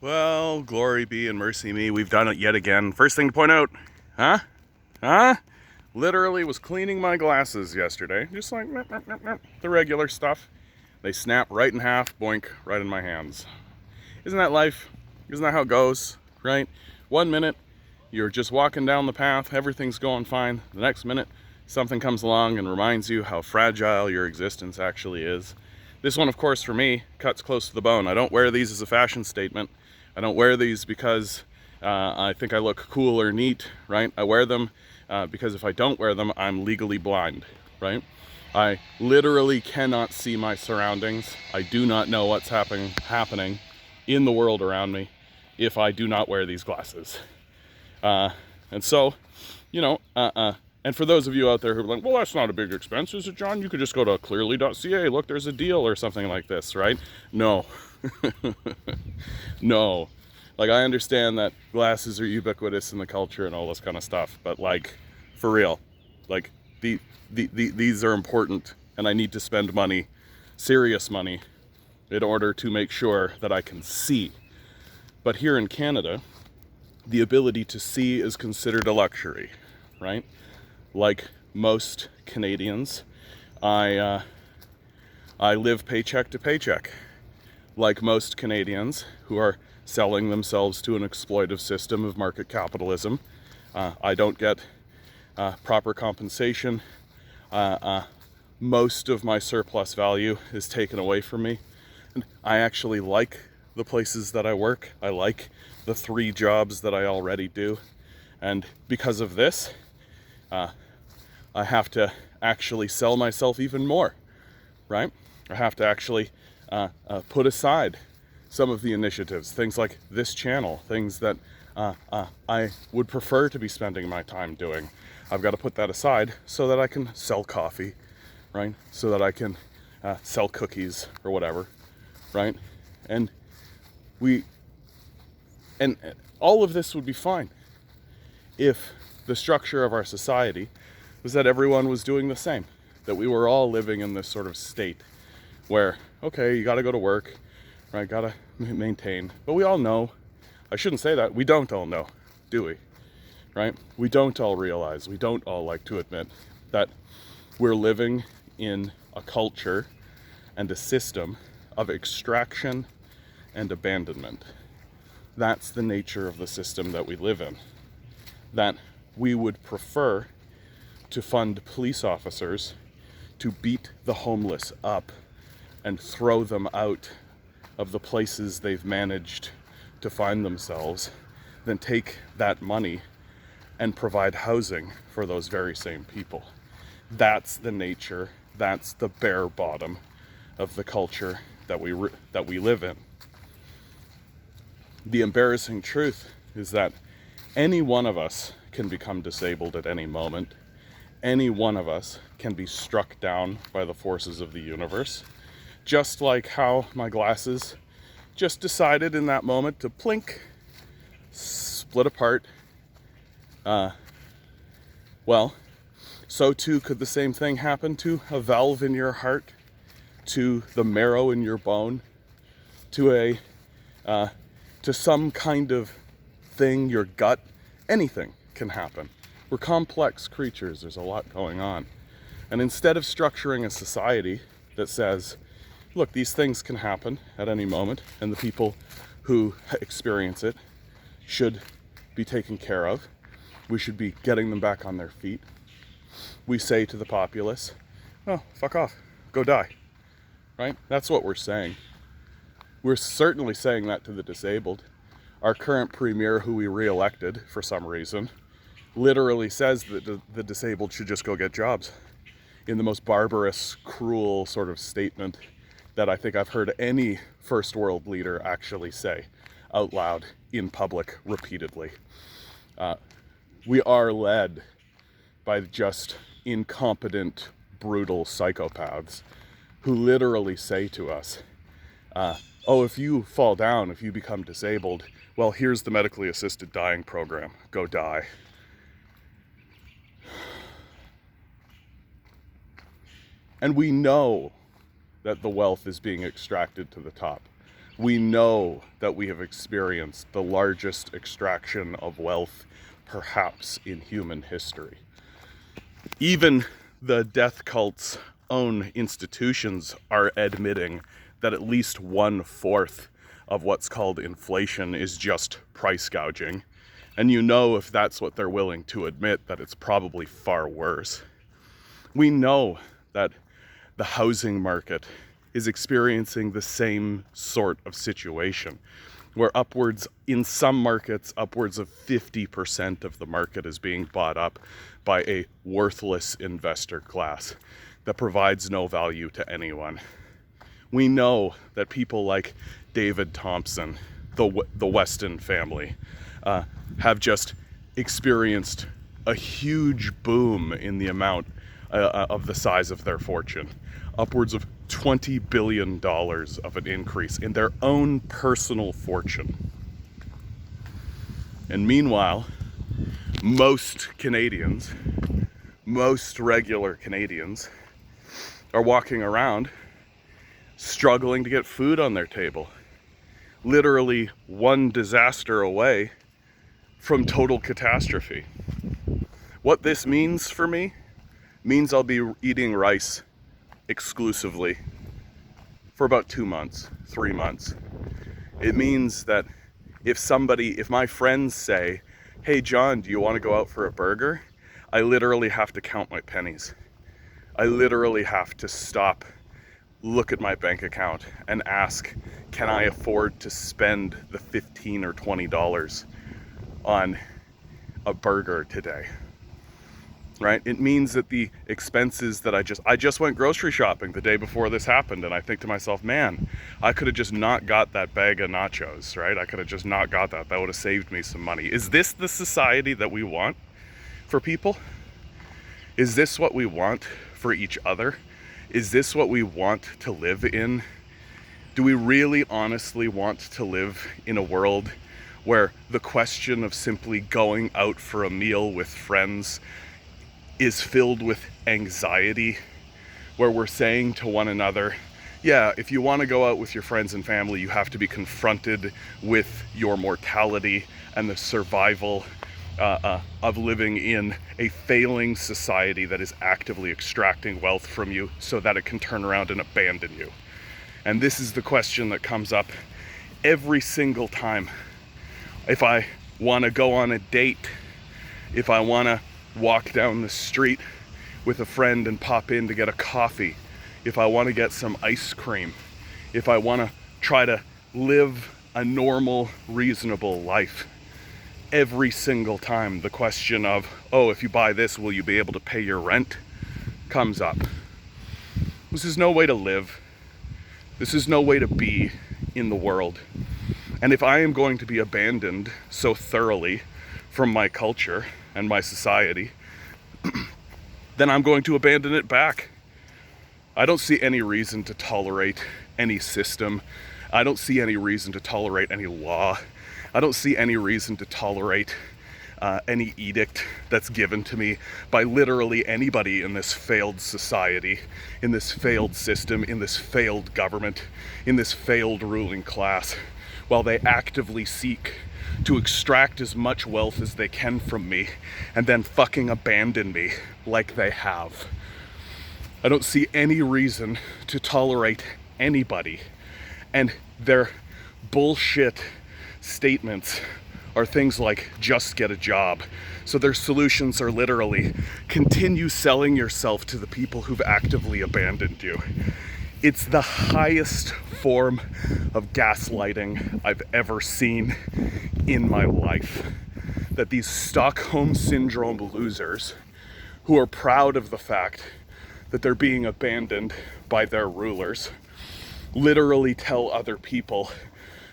Well, glory be and mercy me, we've done it yet again. First thing to point out, huh? Huh? Literally was cleaning my glasses yesterday. Just like the regular stuff. They snap right in half, boink, right in my hands. Isn't that life? Isn't that how it goes, right? 1 minute, you're just walking down the path, everything's going fine. The next minute, something comes along and reminds you how fragile your existence actually is. This one, of course, for me, cuts close to the bone. I don't wear these as a fashion statement. I don't wear these because I think I look cool or neat, right? I wear them because if I don't wear them, I'm legally blind, right? I literally cannot see my surroundings. I do not know what's happening in the world around me if I do not wear these glasses. And so, and for those of you out there who are like, well, that's not a big expense, is it, John? You could just go to clearly.ca, look, there's a deal or something like this, right? No. No. Like, I understand that glasses are ubiquitous in the culture and all this kind of stuff, but like, for real, like, these are important, and I need to spend money, serious money, in order to make sure that I can see. But here in Canada, the ability to see is considered a luxury, right? Like most Canadians, I live paycheck to paycheck. Like most Canadians who are selling themselves to an exploitive system of market capitalism, I don't get proper compensation. Most of my surplus value is taken away from me. And I actually like the places that I work. I like the 3 jobs that I already do. And because of this, I have to actually sell myself even more, right? I have to actually put aside some of the initiatives, things like this channel, things that I would prefer to be spending my time doing. I've got to put that aside so that I can sell coffee, right? So that I can sell cookies or whatever, right? And all of this would be fine if the structure of our society was that everyone was doing the same, that we were all living in this sort of state where, okay, you gotta go to work, right, gotta maintain, but we all know, I shouldn't say that, we don't all know, do we, right? We don't all realize, we don't all like to admit that we're living in a culture and a system of extraction and abandonment. That's the nature of the system that we live in. That we would prefer to fund police officers to beat the homeless up and throw them out of the places they've managed to find themselves than take that money and provide housing for those very same people. That's the nature, that's the bare bottom of the culture that we live in. The embarrassing truth is that any one of us can become disabled at any moment. Any one of us can be struck down by the forces of the universe. Just like how my glasses just decided in that moment to plink, split apart. Well, so too could the same thing happen to a valve in your heart, to the marrow in your bone, to some kind of thing, your gut. Anything can happen. We're complex creatures, there's a lot going on. And instead of structuring a society that says, look, these things can happen at any moment, and the people who experience it should be taken care of, we should be getting them back on their feet, we say to the populace, oh, fuck off, go die, right? That's what we're saying. We're certainly saying that to the disabled. Our current premier, who we re-elected for some reason, literally says that the disabled should just go get jobs in the most barbarous, cruel sort of statement that I think I've heard any first world leader actually say out loud in public repeatedly. We are led by just incompetent, brutal psychopaths who literally say to us, oh, if you fall down, if you become disabled, well, here's the medically assisted dying program. Go die. And we know that the wealth is being extracted to the top. We know that we have experienced the largest extraction of wealth, perhaps in human history. Even the death cult's own institutions are admitting that at least 1/4 of what's called inflation is just price gouging. And you know, if that's what they're willing to admit, that it's probably far worse. We know that the housing market is experiencing the same sort of situation, where in some markets, upwards of 50% of the market is being bought up by a worthless investor class that provides no value to anyone. We know that people like David Thompson, the Weston family, have just experienced a huge boom in the amount of the size of their fortune. Upwards of $20 billion of an increase in their own personal fortune. And meanwhile, most Canadians, most regular Canadians, are walking around struggling to get food on their table. Literally one disaster away from total catastrophe. What this means for me means I'll be eating rice exclusively for about 2 months, 3 months. It means that if my friends say, "Hey John, do you want to go out for a burger?" I literally have to count my pennies. I literally have to stop, look at my bank account and ask, can I afford to spend the $15 or $20 on a burger today? Right? It means that the expenses that I just went grocery shopping the day before this happened, and I think to myself, man, I could have just not got that bag of nachos, right? I could have just not got that. That would have saved me some money. Is this the society that we want for people? Is this what we want for each other? Is this what we want to live in? Do we really honestly want to live in a world where the question of simply going out for a meal with friends is filled with anxiety, where we're saying to one another, yeah, if you want to go out with your friends and family, you have to be confronted with your mortality and the survival of living in a failing society that is actively extracting wealth from you so that it can turn around and abandon you. And this is the question that comes up every single time. If I want to go on a date, if I want to walk down the street with a friend and pop in to get a coffee, if I want to get some ice cream, if I want to try to live a normal, reasonable life, every single time the question of, oh, if you buy this, will you be able to pay your rent, comes up. This is no way to live. This is no way to be in the world. And if I am going to be abandoned so thoroughly from my culture and my society, then I'm going to abandon it back. I don't see any reason to tolerate any system. I don't see any reason to tolerate any law. I don't see any reason to tolerate any edict that's given to me by literally anybody in this failed society, in this failed system, in this failed government, in this failed ruling class, while they actively seek to extract as much wealth as they can from me and then fucking abandon me like they have. I don't see any reason to tolerate anybody, and their bullshit statements are things like just get a job. So their solutions are literally continue selling yourself to the people who've actively abandoned you. It's the highest form of gaslighting I've ever seen in my life. That these Stockholm Syndrome losers who are proud of the fact that they're being abandoned by their rulers literally tell other people,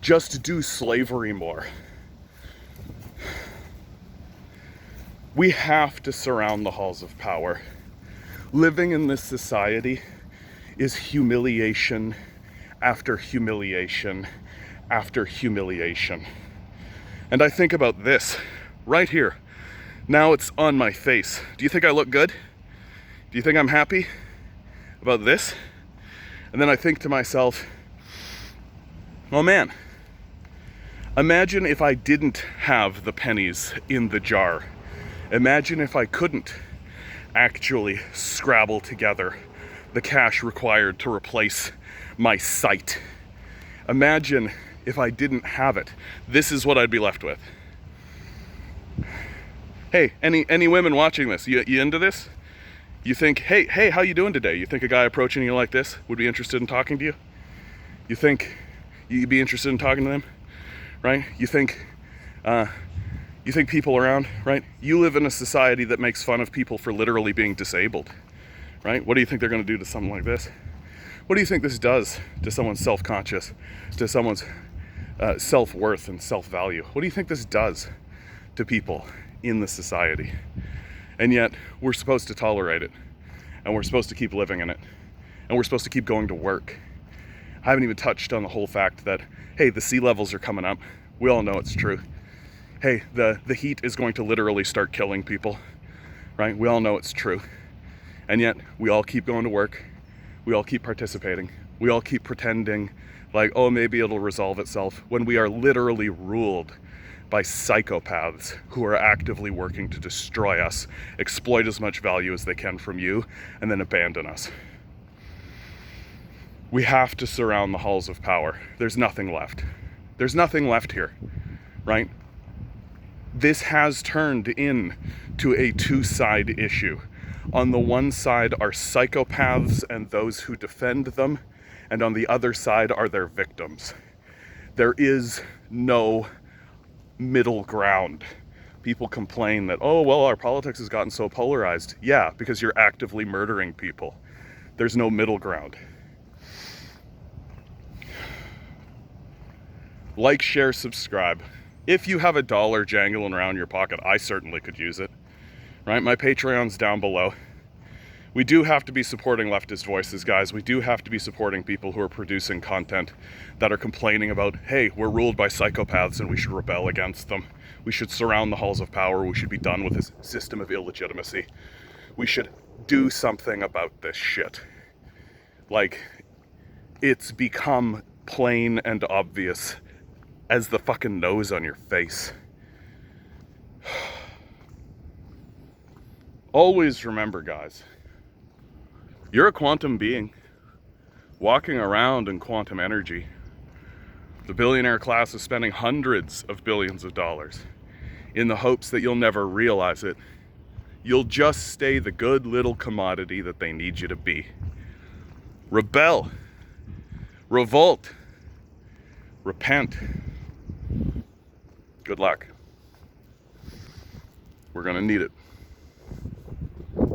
just do slavery more. We have to surround the halls of power. Living in this society is humiliation after humiliation after humiliation. And I think about this right here. Now it's on my face. Do you think I look good? Do you think I'm happy about this? And then I think to myself, Oh man, imagine if I didn't have the pennies in the jar. Imagine if I couldn't actually scrabble together the cash required to replace my sight. Imagine if I didn't have it. This is what I'd be left with. Hey, any women watching this, you into this? You think, hey, how you doing today? You think a guy approaching you like this would be interested in talking to you? You think you'd be interested in talking to them, right? You think people around, right? You live in a society that makes fun of people for literally being disabled, right? What do you think they're gonna do to something like this? What do you think this does to someone's self-conscious, to someone's self-worth and self-value? What do you think this does to people in the society? And yet we're supposed to tolerate it, and we're supposed to keep living in it, and we're supposed to keep going to work. I haven't even touched on the whole fact that, hey, the sea levels are coming up. We all know it's true. Hey, the heat is going to literally start killing people, right? We all know it's true. And yet we all keep going to work. We all keep participating. We all keep pretending like, oh, maybe it'll resolve itself, when we are literally ruled by psychopaths who are actively working to destroy us, exploit as much value as they can from you, and then abandon us. We have to surround the halls of power. There's nothing left. There's nothing left here, right? This has turned into a two-side issue. On the one side are psychopaths and those who defend them, and on the other side are their victims. There is no middle ground. People complain that, oh, well, our politics has gotten so polarized. Yeah, because you're actively murdering people. There's no middle ground. Like, share, subscribe. If you have $1 jangling around your pocket, I certainly could use it, right? My Patreon's down below. We do have to be supporting leftist voices, guys. We do have to be supporting people who are producing content that are complaining about, hey, we're ruled by psychopaths and we should rebel against them. We should surround the halls of power. We should be done with this system of illegitimacy. We should do something about this shit. Like, it's become plain and obvious as the fucking nose on your face. Always remember, guys, you're a quantum being walking around in quantum energy. The billionaire class is spending hundreds of billions of dollars in the hopes that you'll never realize it. You'll just stay the good little commodity that they need you to be. Rebel, revolt, repent. Good luck. We're gonna need it.